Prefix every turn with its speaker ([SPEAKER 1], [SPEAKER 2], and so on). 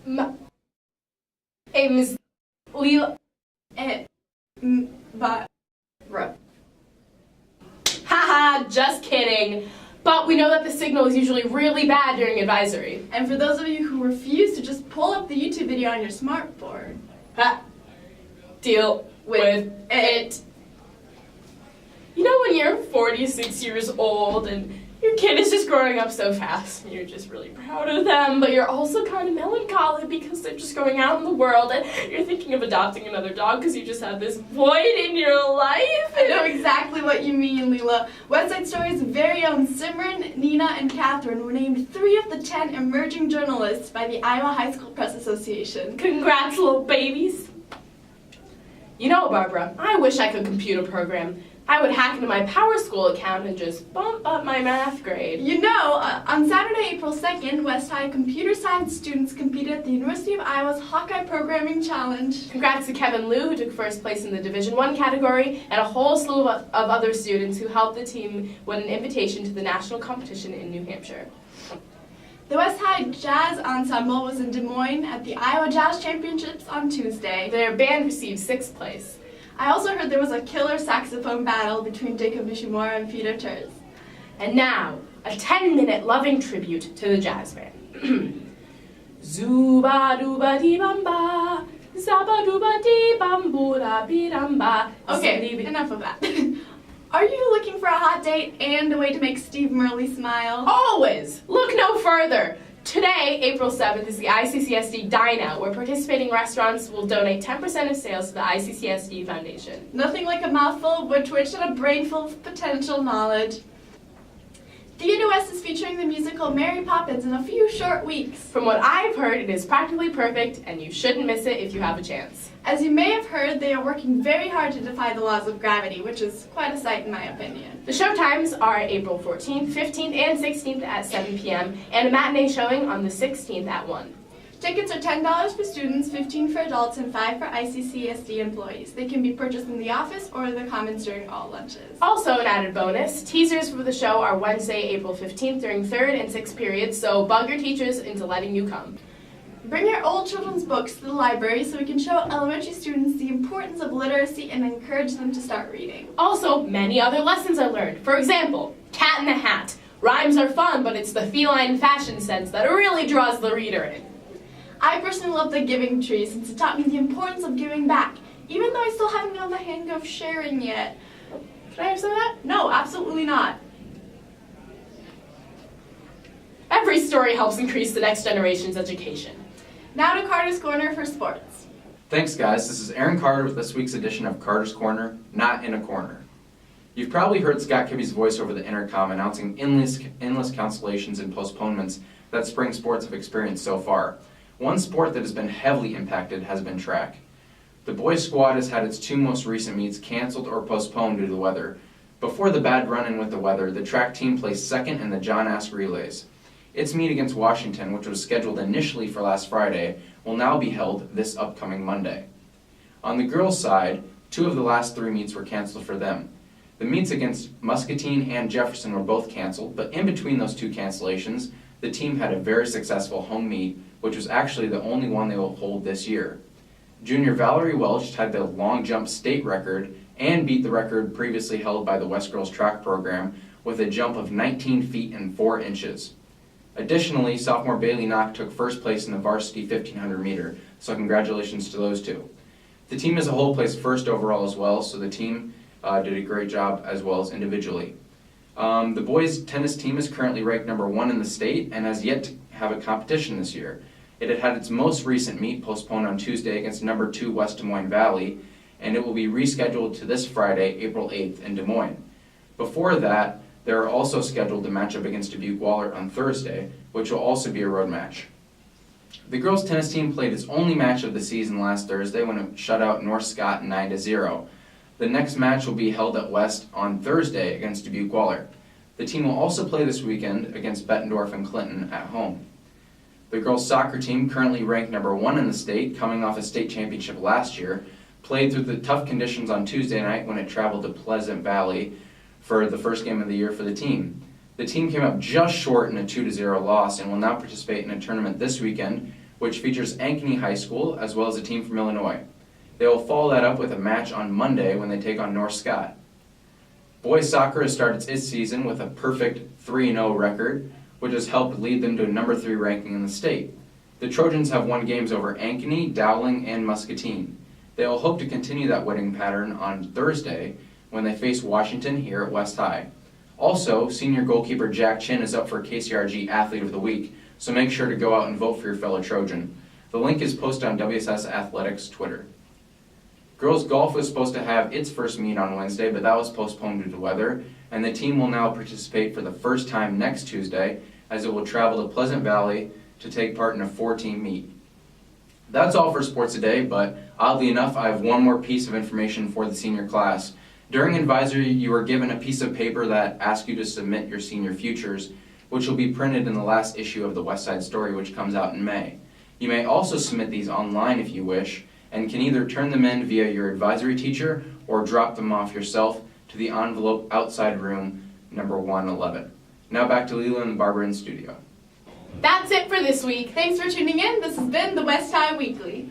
[SPEAKER 1] Miss Leela.
[SPEAKER 2] But...
[SPEAKER 1] Haha, just kidding. But we know that the signal is usually really bad during advisory.
[SPEAKER 2] And for those of you who refuse to just pull up the YouTube video on your smartphone,
[SPEAKER 1] deal with it. You know when you're 46 years old and your kid is just growing up so fast and you're just really proud of them, but you're also kind of melancholy because they're just going out in the world and you're thinking of adopting another dog because you just have this void in your life?
[SPEAKER 2] I know exactly what you mean, Leela. West Side Story's very own Simran, Nina, and Catherine were named 3 of the 10 emerging journalists by the Iowa High School Press Association.
[SPEAKER 1] Congrats, little babies. You know, Barbara, I wish I could compute a program. I would hack into my PowerSchool account and just bump up my math grade.
[SPEAKER 2] You know, on Saturday, April 2nd, West High computer science students competed at the University of Iowa's Hawkeye Programming Challenge.
[SPEAKER 1] Congrats to Kevin Liu, who took first place in the Division I category, and a whole slew of other students who helped the team win an invitation to the national competition in New Hampshire.
[SPEAKER 2] The West High Jazz Ensemble was in Des Moines at the Iowa Jazz Championships on Tuesday.
[SPEAKER 1] Their band received 6th place.
[SPEAKER 2] I also heard there was a killer saxophone battle between Jacob Nishimura and Peter Terz.
[SPEAKER 1] And now, a 10-minute loving tribute to the jazz band. Zuba-duba-dee-bamba, zaba-duba-dee-bambura-bee-damba.
[SPEAKER 2] Okay, enough of that. Are you looking for a hot date and a way to make Steve Murley smile?
[SPEAKER 1] Always! Look no further! Today, April 7th, is the ICCSD Dine Out, where participating restaurants will donate 10% of sales to the ICCSD Foundation.
[SPEAKER 2] Nothing like a mouthful of wood twitch and a brain full of potential knowledge. Theatre West is featuring the musical Mary Poppins in a few short weeks.
[SPEAKER 1] From what I've heard, it is practically perfect, and you shouldn't miss it if you have a chance.
[SPEAKER 2] As you may have heard, they are working very hard to defy the laws of gravity, which is quite a sight in my opinion.
[SPEAKER 1] The show times are April 14th, 15th, and 16th at 7 p.m., and a matinee showing on the 16th at 1.
[SPEAKER 2] Tickets are $10 for students, $15 for adults, and $5 for ICCSD employees. They can be purchased in the office or the Commons during all lunches.
[SPEAKER 1] Also, an added bonus, teasers for the show are Wednesday, April 15th during 3rd and 6th periods, so bug your teachers into letting you come.
[SPEAKER 2] Bring your old children's books to the library so we can show elementary students the importance of literacy and encourage them to start reading.
[SPEAKER 1] Also, many other lessons are learned. For example, Cat in the Hat. Rhymes are fun, but it's the feline fashion sense that really draws the reader in.
[SPEAKER 2] I personally love The Giving Tree since it taught me the importance of giving back, even though I still haven't known the hang of sharing yet. Can I have some of that? No, absolutely not.
[SPEAKER 1] Every story helps increase the next generation's education.
[SPEAKER 2] Now to Carter's Corner for sports.
[SPEAKER 3] Thanks guys, this is Aaron Carter with this week's edition of Carter's Corner, Not in a Corner. You've probably heard Scott Kibbe's voice over the intercom announcing endless cancellations and postponements that spring sports have experienced so far. One sport that has been heavily impacted has been track. The boys squad has had its 2 most recent meets canceled or postponed due to the weather. Before the bad run-in with the weather, the track team placed 2nd in the John Ask Relays. Its meet against Washington, which was scheduled initially for last Friday, will now be held this upcoming Monday. On the girls' side, 2 of the last 3 meets were canceled for them. The meets against Muscatine and Jefferson were both canceled, but in between those 2 cancellations, the team had a very successful home meet, which was actually the only one they will hold this year. Junior Valerie Welch tied the long jump state record and beat the record previously held by the West Girls track program with a jump of 19 feet and 4 inches. Additionally, sophomore Bailey Knock took first place in the varsity 1500 meter, so congratulations to those 2. The team as a whole placed first overall as well, so the team did a great job as well as individually. The boys tennis team is currently ranked number 1 in the state and has yet to have a competition this year. It had had its most recent meet postponed on Tuesday against number 2 West Des Moines Valley, and it will be rescheduled to this Friday, April 8th in Des Moines. Before that, they are also scheduled to match up against Dubuque Wahlert on Thursday, which will also be a road match. The girls tennis team played its only match of the season last Thursday when it shut out North Scott 9-0. The next match will be held at West on Thursday against Dubuque Wahlert. The team will also play this weekend against Bettendorf and Clinton at home. The girls soccer team, currently ranked number 1 in the state, coming off a state championship last year, played through the tough conditions on Tuesday night when it traveled to Pleasant Valley for the first game of the year for the team. The team came up just short in a 2-0 loss and will now participate in a tournament this weekend, which features Ankeny High School as well as a team from Illinois. They will follow that up with a match on Monday when they take on North Scott. Boys soccer has started its season with a perfect 3-0 record, which has helped lead them to a number 3 ranking in the state. The Trojans have won games over Ankeny, Dowling, and Muscatine. They will hope to continue that winning pattern on Thursday when they face Washington here at West High. Also, senior goalkeeper Jack Chin is up for KCRG Athlete of the Week, so make sure to go out and vote for your fellow Trojan. The link is posted on WSS Athletics Twitter. Girls golf was supposed to have its first meet on Wednesday, but that was postponed due to weather, and the team will now participate for the first time next Tuesday, as it will travel to Pleasant Valley to take part in a 4-team meet. That's all for sports today, but oddly enough, I have one more piece of information for the senior class. During advisory, you are given a piece of paper that asks you to submit your senior futures, which will be printed in the last issue of the West Side Story, which comes out in May. You may also submit these online if you wish, and can either turn them in via your advisory teacher or drop them off yourself to the envelope outside room number 111. Now back to Leland and Barbara in studio.
[SPEAKER 1] That's it for this week.
[SPEAKER 2] Thanks for tuning in. This has been the West High Weekly.